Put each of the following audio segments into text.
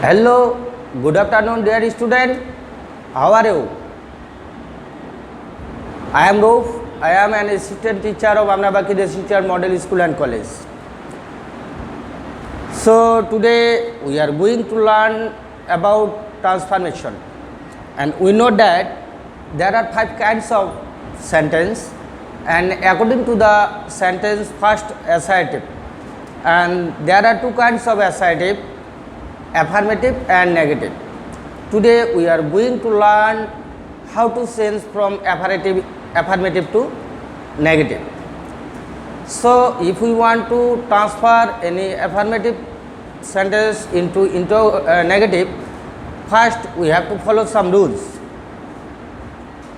Hello, good afternoon, dear student. How are you? I am Rauf. I am an assistant teacher of Amnabaki Residential Model School and College. So today we are going to learn about transformation, and we know that there are 5 kinds of sentence, and according to the sentence first assertive, and there are 2 kinds of assertive, affirmative and negative. Today we are going to learn how to change from affirmative to negative. So if we want to transfer any affirmative sentence into negative, first we have to follow some rules.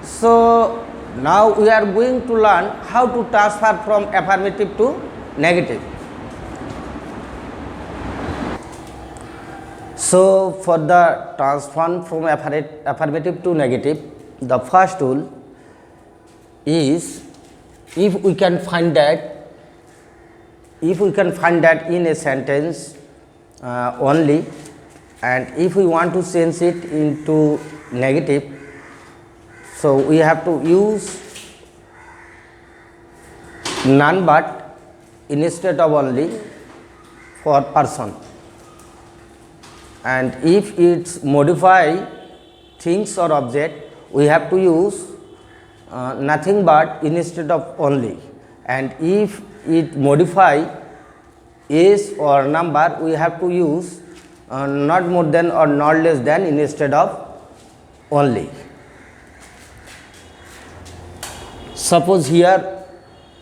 So now we are going to learn how to transfer from affirmative to negative. So for the transform from affirmative to negative, the first rule is if we can find that in a sentence only, and if we want to change it into negative, so we have to use none but instead of only for person. And if it's modify things or object, we have to use nothing but instead of only. And if it modify is or number, we have to use not more than or not less than instead of only. Suppose here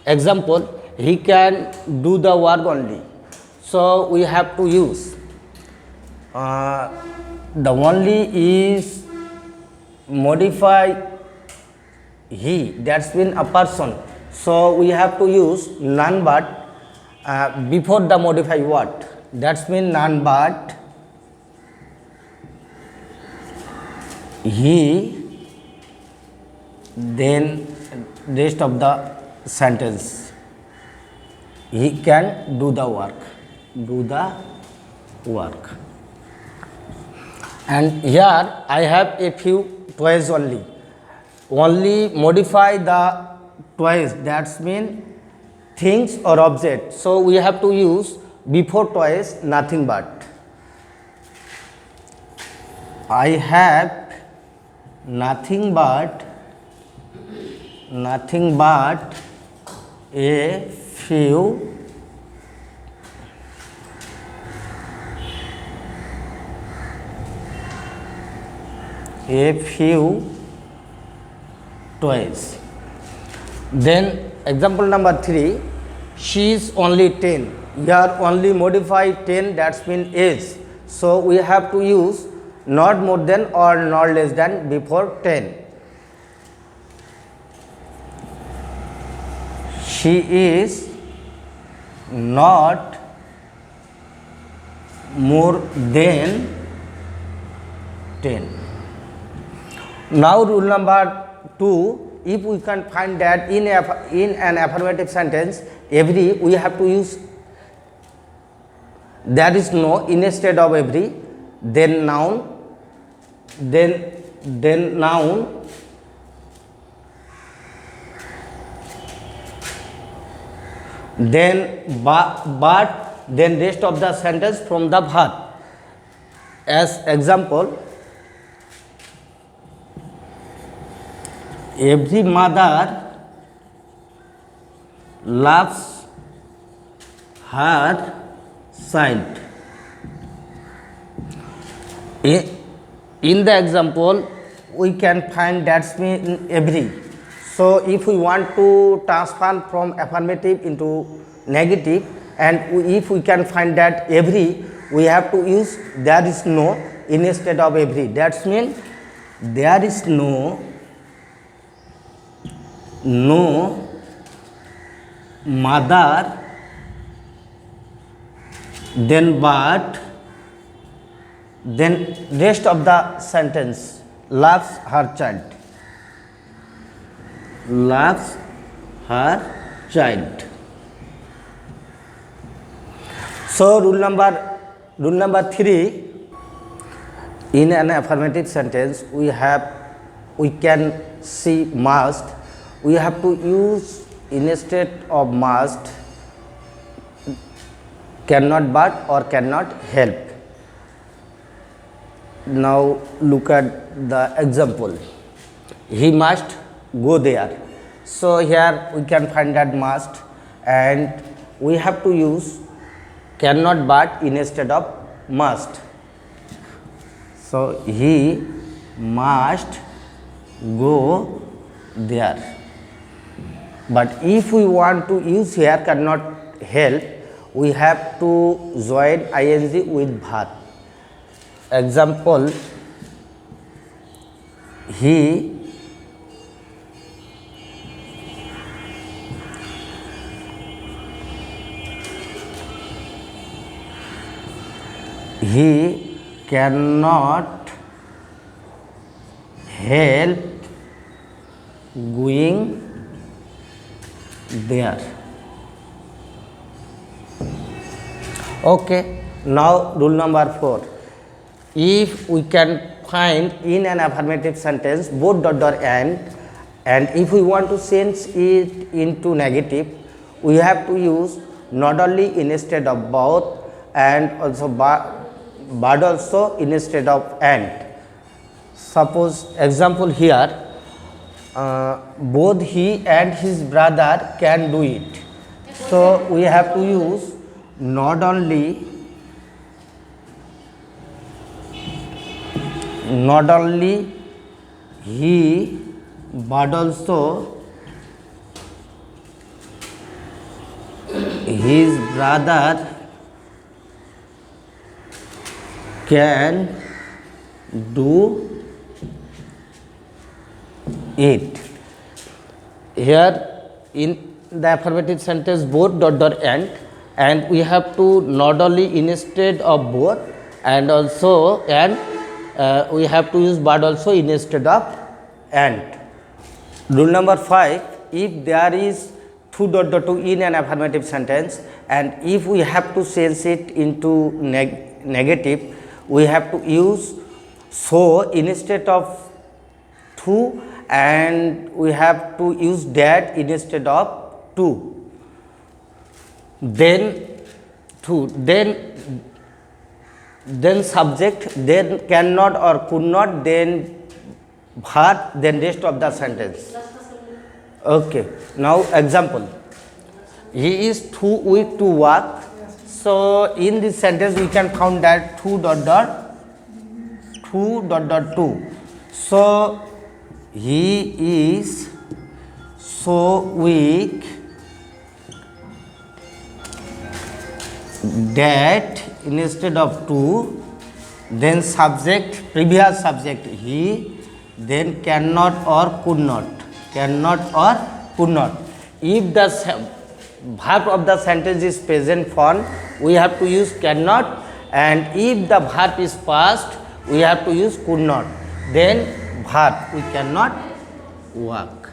example, he can do the work only, so we have to use the only is modify he, that's mean a person, so we have to use none but before the modify word, that's mean none but he, then rest of the sentence, he can do the work. And here I have a few toys only modify the toys, that's mean things or object, so we have to use before toys nothing but. I have nothing but a few toys. Then example number 3, she is only 10. Here only modify 10, that's mean age, so we have to use not more than or not less than before 10. She is not more than 10. Now rule number 2, if we can find that in an affirmative sentence every, we have to use there is no instead of every, then noun, then noun, then but, then rest of the sentence from the verb. As example, every mother loves her child. In the example, we can find that's mean every. So if we want to transform from affirmative into negative, and if we can find that every, we have to use there is no instead of every, that's mean there is no mother, then but, then rest of the sentence loves her child. So rule number 3, In an affirmative sentence, we can see must. We have to use instead of must cannot but or cannot help. Now look at the example. He must go there. So here we can find that must, and we have to use cannot but instead of must. So he must go there. But if we want to use here cannot help, we have to join ing with verb. Example, he cannot help going there. Okay, now rule number 4. If we can find in an affirmative sentence both dot dot and if we want to change it into negative, we have to use not only instead of both and also but also instead of and. Suppose example here, both he and his brother can do it. So we have to use not only he but also his brother can do it. Here in the affirmative sentence both dot dot and we have to not only instead of both and also and we have to use but also instead of and. Rule number 5, if there is 2 dot dot 2 in an affirmative sentence and if we have to change it into negative, we have to use so instead of 2 and we have to use that instead of 2. Then 2, then subject, then cannot or could not, then verb, then rest of the sentence. Okay, now example, he is too weak to walk. So in this sentence we can count that 2 dot dot 2. So he is so weak that instead of 2, then subject, previous subject he, then cannot or could not, If the verb of the sentence is present form, we have to use cannot, and if the verb is past, we have to use could not. Then verb, we cannot walk.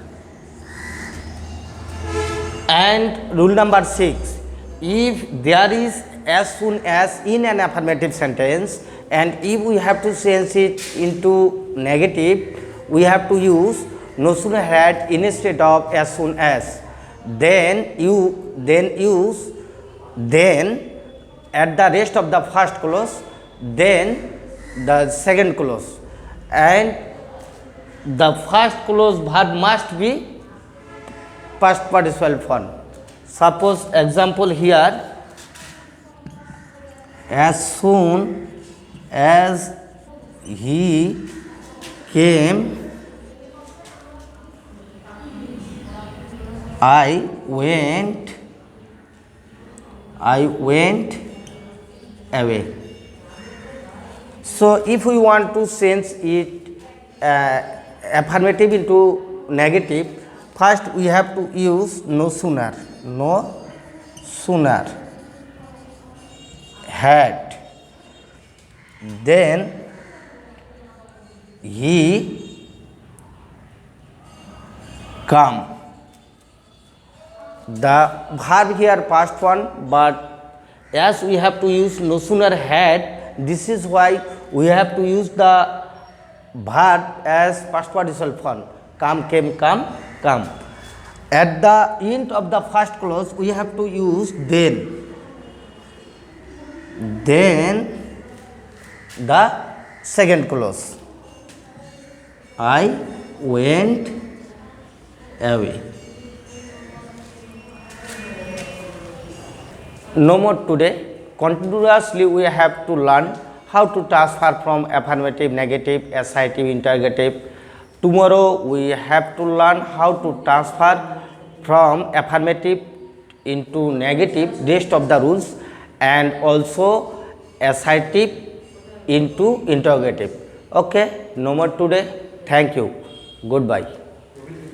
And rule number 6, if there is as soon as in an affirmative sentence and if we have to change it into negative, we have to use no sooner had instead of as soon as. Then use at the rest of the first clause, then the second clause, and the first clause verb must be past participle form. Suppose example here, as soon as he came, I went away. So if we want to change it affirmative into negative, first we have to use no sooner had, then he come. The verb here past one, but as we have to use no sooner had, this is why we have to use the verb as past participle form. Come, came, come. At the end of the first clause, we have to use then. Then the second clause. I went away. No more today. Continuously we have to learn how to transfer from affirmative, negative, assertive, interrogative. Tomorrow we have to learn how to transfer from affirmative into negative, rest of the rules, and also assertive into interrogative. Okay, no more today. Thank you. Goodbye.